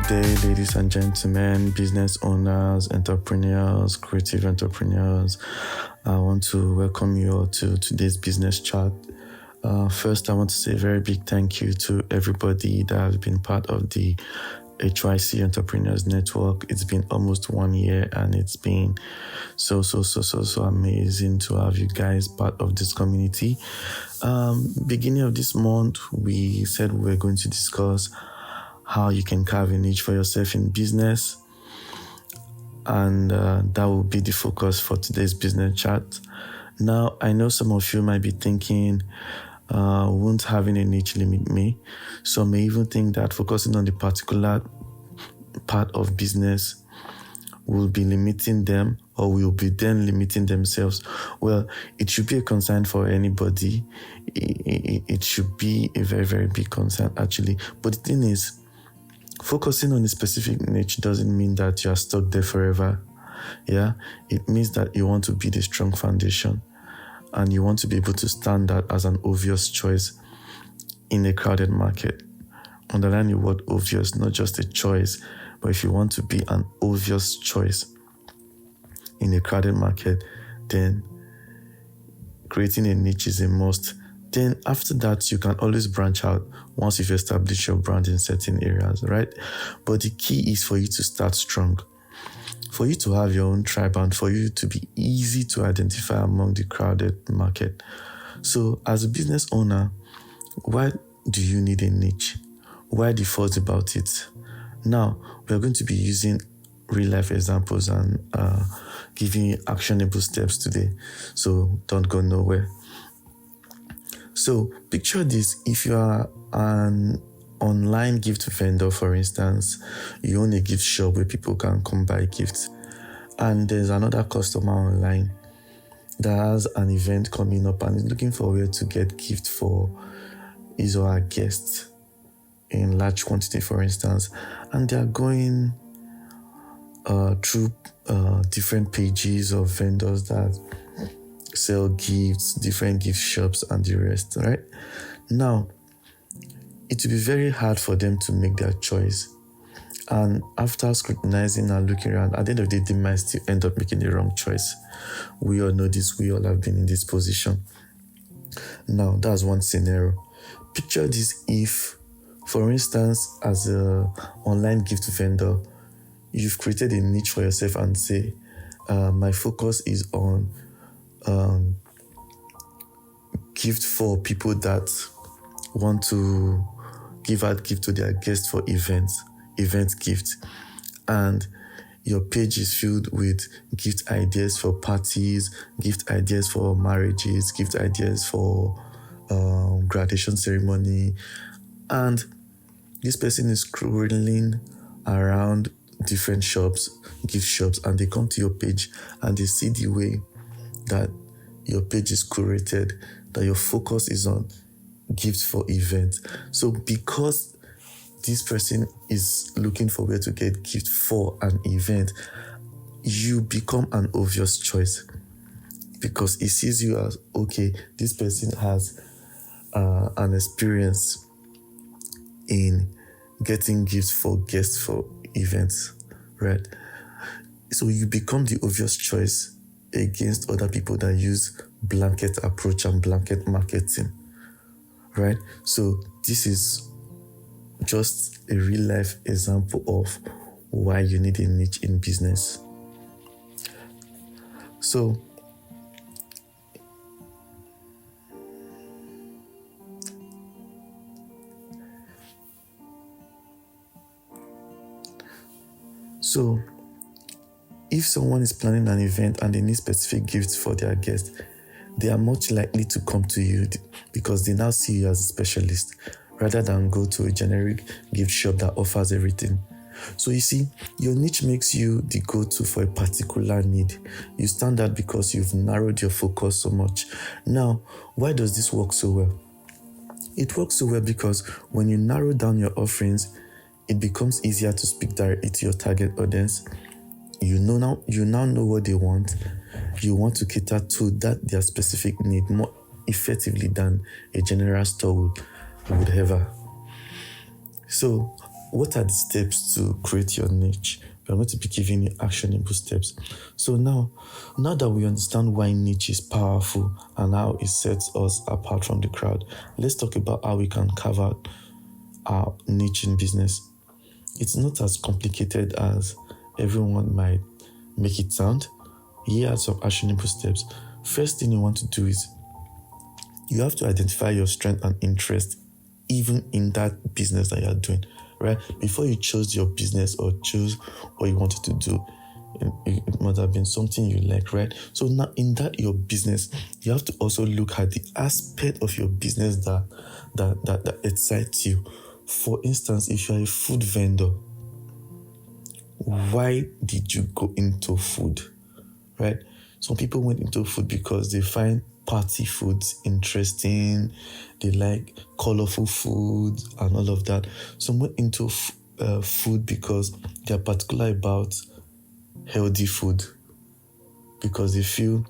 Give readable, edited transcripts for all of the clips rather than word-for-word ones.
day, ladies and gentlemen, business owners, entrepreneurs, creative entrepreneurs. I want to welcome you all to today's business chat. First, I want to say a very big thank you to everybody that has been part of the HYC Entrepreneurs Network. It's been almost 1 year and it's been so amazing to have you guys part of this community. Beginning of this month, we said we were going to discuss how you can carve a niche for yourself in business. And that will be the focus for today's business chat. Now, I know some of you might be thinking, won't having a niche limit me? Some may even think that focusing on the particular part of business will be limiting them or will be then limiting themselves. Well, it should be a concern for anybody. It should be a very, very big concern, actually. But the thing is, focusing on a specific niche doesn't mean that you are stuck there forever. Yeah, it means that you want to build a strong foundation and you want to be able to stand out as an obvious choice in a crowded market. Underline the word obvious, not just a choice, but if you want to be an obvious choice in a crowded market, then creating a niche is a must. Then after that, you can always branch out once you've established your brand in certain areas, right? But the key is for you to start strong, for you to have your own tribe and for you to be easy to identify among the crowded market. So as a business owner, why do you need a niche? Why the fuss about it? Now, we're going to be using real life examples and giving you actionable steps today. So don't go nowhere. So picture this: if you are an online gift vendor, for instance, you own a gift shop where people can come buy gifts, and there's another customer online that has an event coming up and is looking for where to get gift for his or her guests in large quantity, for instance, and they are going through different pages of vendors that sell gifts, different gift shops and the rest, right? Now, it will be very hard for them to make their choice. And after scrutinizing and looking around, at the end of the day, they might still end up making the wrong choice. We all know this. We all have been in this position. Now, that's one scenario. Picture this: if, for instance, as an online gift vendor, you've created a niche for yourself and say, my focus is on gift for people that want to give out gift to their guests for event gift, and your page is filled with gift ideas for parties, gift ideas for marriages, gift ideas for graduation ceremony, and this person is scrolling around different shops, gift shops, and they come to your page and they see the way that your page is curated, that your focus is on gifts for events. So because this person is looking for where to get gift for an event, you become an obvious choice because he sees you as, okay, this person has an experience in getting gifts for guests for events, right? So you become the obvious choice against other people that use blanket approach and blanket marketing, right? So this is just a real life example of why you need a niche in business. So if someone is planning an event and they need specific gifts for their guests, they are much likely to come to you because they now see you as a specialist rather than go to a generic gift shop that offers everything. So you see, your niche makes you the go-to for a particular need. You stand out because you've narrowed your focus so much. Now, why does this work so well? It works so well because when you narrow down your offerings, it becomes easier to speak directly to your target audience. You now know what they want. You want to cater to that their specific need more effectively than a general store would ever. So what are the steps to create your niche? We're going to be giving you actionable steps. So now that we understand why niche is powerful and how it sets us apart from the crowd, let's talk about how we can carve out our niche in business. It's not as complicated as everyone might make it sound. Here are some actionable steps. First thing you want to do is you have to identify your strength and interest even in that business that you're doing, right? Before you chose your business or choose what you wanted to do, it must have been something you like, right? So now in that your business, you have to also look at the aspect of your business that excites you. For instance, if you're a food vendor, why did you go into food, right? Some people went into food because they find party foods interesting, they like colorful food and all of that. Some went into food because they're particular about healthy food, because they feel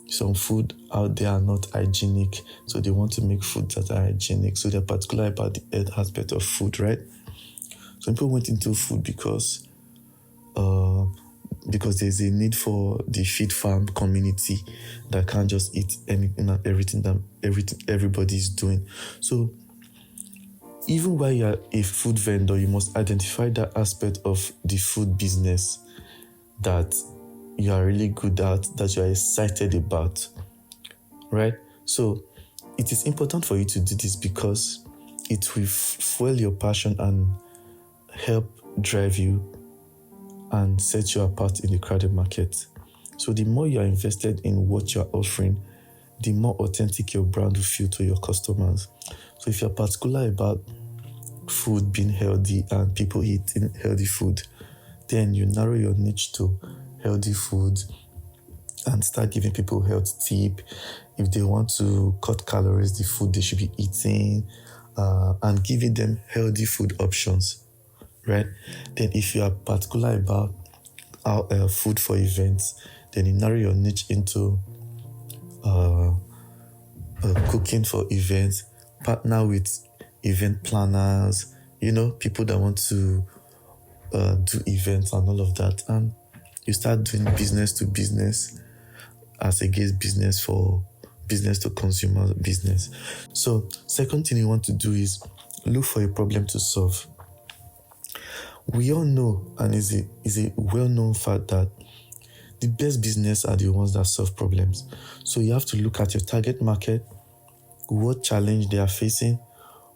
some food out there are not hygienic, so they want to make food that are hygienic, so they're particular about the health aspect of food, right? Some people went into food because there's a need for the feed farm community that can't just eat anything and everything everybody's doing. So even while you're a food vendor, you must identify that aspect of the food business that you are really good at, that you are excited about, right? So it is important for you to do this because it will fuel your passion and help drive you and set you apart in the crowded market. So the more you are invested in what you are offering, the more authentic your brand will feel to your customers. So if you're particular about food being healthy and people eating healthy food, then you narrow your niche to healthy food and start giving people health tip. If they want to cut calories, the food they should be eating, and giving them healthy food options, right? Then if you are particular about food for events, then you narrow your niche into cooking for events, partner with event planners, people that want to do events and all of that. And you start doing business to business as against business to consumer business. So second thing you want to do is look for a problem to solve. We all know, and is a well-known fact, that the best business are the ones that solve problems. So you have to look at your target market, what challenge they are facing,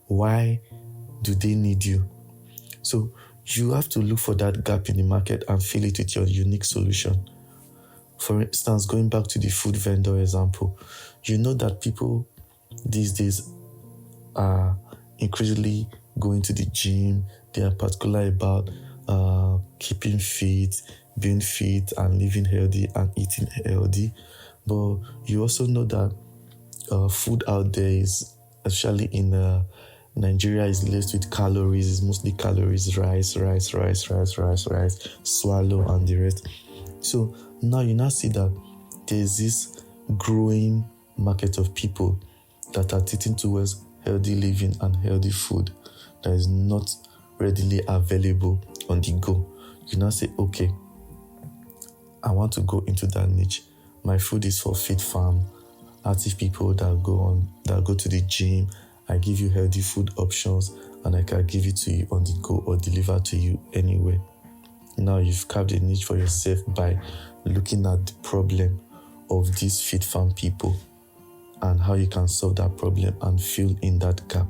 why do they need you? So you have to look for that gap in the market and fill it with your unique solution. For instance, going back to the food vendor example, you know that people these days are increasingly going to the gym. They are particular about keeping fit, being fit, and living healthy and eating healthy. But you also know that food out there is, especially in Nigeria, is laced with calories. It's mostly calories, rice, swallow, and the rest. So now you now see that there's this growing market of people that are tilting towards healthy living and healthy food that is not readily available on the go. You now say, okay, I want to go into that niche. My food is for feed farm, active people that go to the gym. I give you healthy food options and I can give it to you on the go or deliver to you anywhere. Now you've carved a niche for yourself by looking at the problem of these feed farm people and how you can solve that problem and fill in that gap,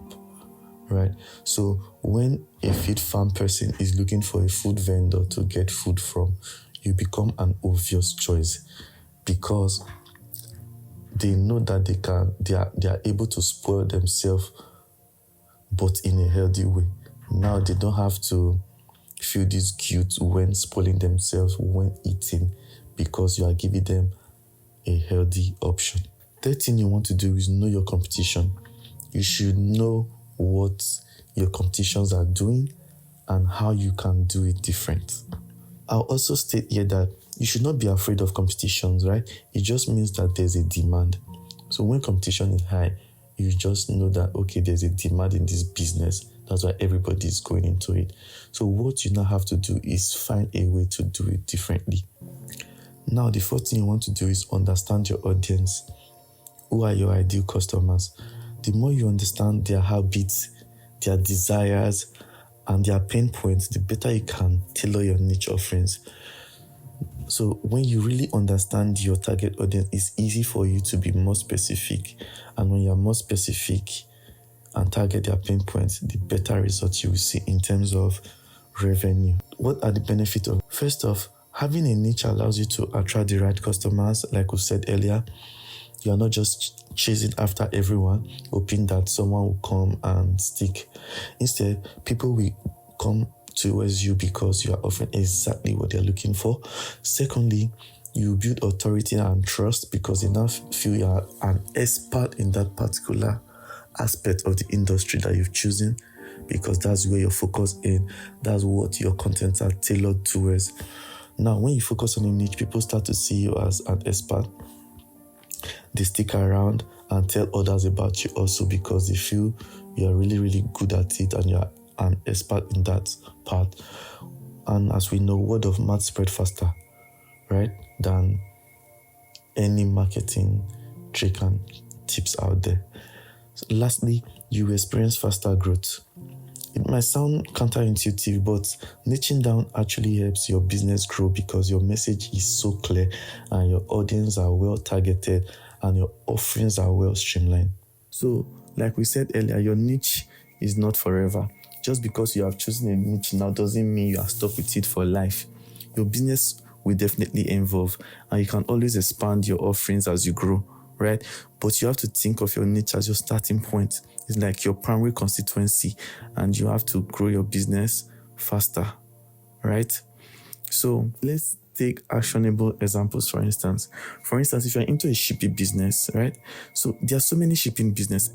right? So when a feed farm person is looking for a food vendor to get food from, you become an obvious choice because they know that they are able to spoil themselves, but in a healthy way. Now they don't have to feel this guilt when spoiling themselves when eating because you are giving them a healthy option. Third thing you want to do is know your competition. You should know what your competitions are doing and how you can do it different. I'll also state here that you should not be afraid of competitions, right? It just means that there's a demand. So when competition is high, you just know that, okay, there's a demand in this business That's why everybody is going into it. So what you now have to do is find a way to do it differently. Now, the first thing you want to do is understand your audience. Who are your ideal customers? The more you understand their habits, their desires, and their pain points, the better you can tailor your niche offerings. So when you really understand your target audience, it's easy for you to be more specific. And when you're more specific and target their pain points, the better results you will see in terms of revenue. What are the benefits of? First off, having a niche allows you to attract the right customers. Like we said earlier, you are not just chasing after everyone, hoping that someone will come and stick. Instead, people will come towards you because you are offering exactly what they're looking for. Secondly, you build authority and trust because they now feel you are an expert in that particular aspect of the industry that you've chosen, because that's where your focus in. That's what your contents are tailored towards. Now, when you focus on a niche, people start to see you as an expert. They stick around and tell others about you also because they feel you are really, really good at it and you're an expert in that part. And as we know, word of mouth spread faster, right, than any marketing trick and tips out there. So lastly, you experience faster growth. It might sound counterintuitive, but niching down actually helps your business grow because your message is so clear and your audience are well targeted and your offerings are well streamlined. So, like we said earlier, your niche is not forever. Just because you have chosen a niche now doesn't mean you are stuck with it for life. Your business will definitely evolve and you can always expand your offerings as you grow, right? But you have to think of your niche as your starting point. It's like your primary constituency and you have to grow your business faster, right? So let's take actionable examples, for instance. For instance, if you're into a shipping business, right? So there are so many shipping business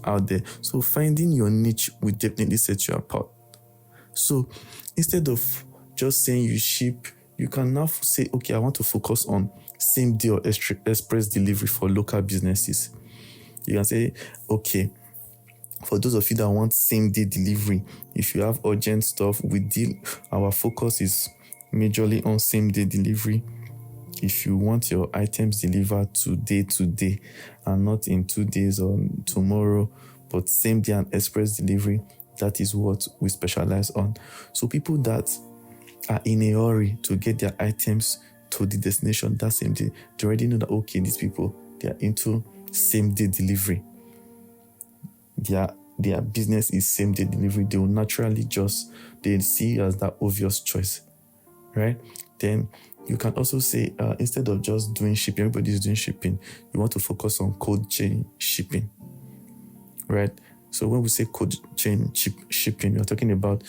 out there. So finding your niche will definitely set you apart. So instead of just saying you ship, you can now say, okay, I want to focus on same day or express delivery for local businesses. You can say, okay, for those of you that want same day delivery, if you have urgent stuff, our focus is majorly on same day delivery. If you want your items delivered today and not in 2 days or tomorrow, but same day and express delivery, that is what we specialize on. So people that are in a hurry to get their items to the destination that same day, they already know that, okay, these people, they are into same day delivery. Their business is same day delivery. They will naturally they see you as that obvious choice, right? Then you can also say, instead of just doing shipping, everybody is doing shipping, you want to focus on cold chain shipping, right? So when we say cold chain shipping, we're talking about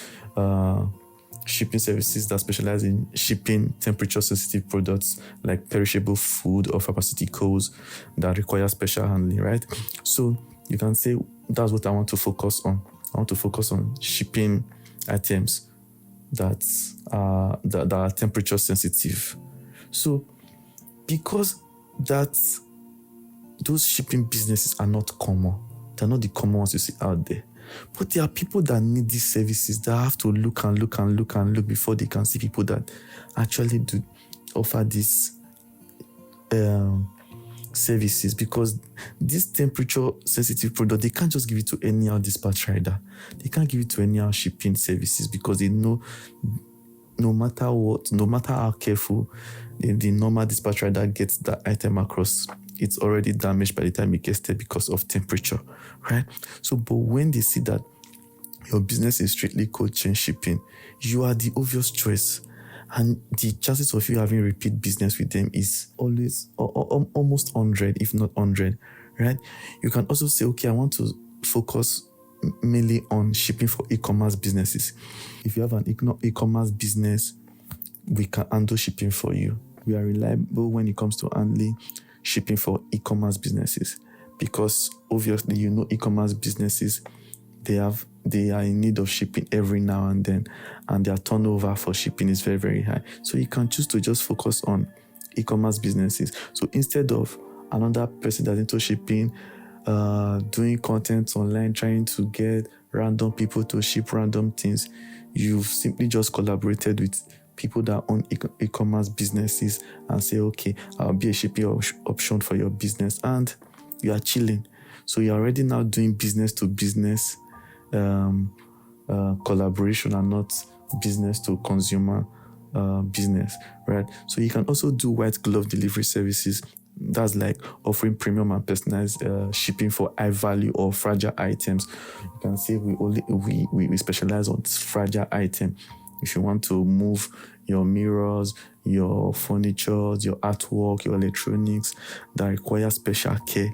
shipping services that specialize in shipping temperature-sensitive products like perishable food or pharmaceuticals that require special handling, right? So you can say, that's what I want to focus on. I want to focus on shipping items that are temperature sensitive. So because those shipping businesses are not common, they're not the common ones you see out there, but there are people that need these services that have to look before they can see people that actually do offer these services, because this temperature sensitive product, they can't just give it to any dispatch rider. They can't give it to any shipping services because they know no matter what, no matter how careful the normal dispatch rider gets the item across, it's already damaged by the time it gets there because of temperature, right? So, but when they see that your business is strictly cold chain shipping, you are the obvious choice. And the chances of you having repeat business with them is always almost 100, if not 100, right? You can also say, okay, I want to focus mainly on shipping for e-commerce businesses. If you have an e-commerce business, we can handle shipping for you. We are reliable when it comes to handling shipping for e-commerce businesses, because obviously, e-commerce businesses, they are in need of shipping every now and then, and their turnover for shipping is very, very high. So you can choose to just focus on e-commerce businesses. So instead of another person that's into shipping, doing content online, trying to get random people to ship random things. You've simply just collaborated with people that own e-commerce businesses and say, okay, I'll be a shipping option for your business, and you are chilling. So you're already now doing business to business collaboration and not business to consumer business, right? So you can also do white glove delivery services. That's like offering premium and personalized shipping for high value or fragile items. You can say we specialize on fragile item. If you want to move your mirrors, your furniture, your artwork, your electronics that require special care,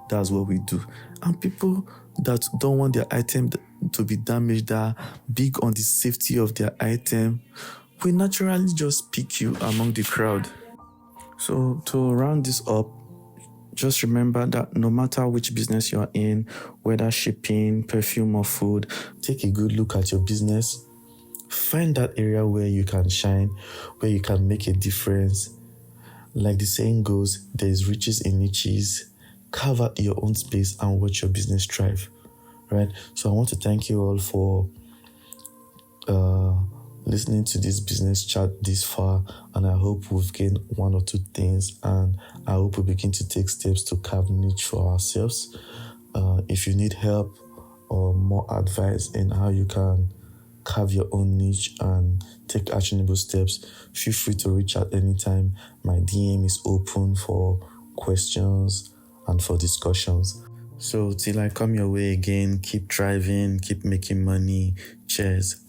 that's what we do. And people that don't want their item to be damaged, that are big on the safety of their item, we naturally just pick you among the crowd. So to round this up, just remember that no matter which business you're in, whether shipping, perfume, or food, take a good look at your business. Find that area where you can shine, where you can make a difference. Like the saying goes, there is riches in niches. Carve out your own space and watch your business thrive. Right? So I want to thank you all for listening to this business chat this far, and I hope we've gained one or two things, and I hope we begin to take steps to carve niche for ourselves. If you need help or more advice in how you can carve your own niche and take actionable steps, feel free to reach out anytime. My DM is open for questions and for discussions. So till I come your way again, keep driving, keep making money. Cheers.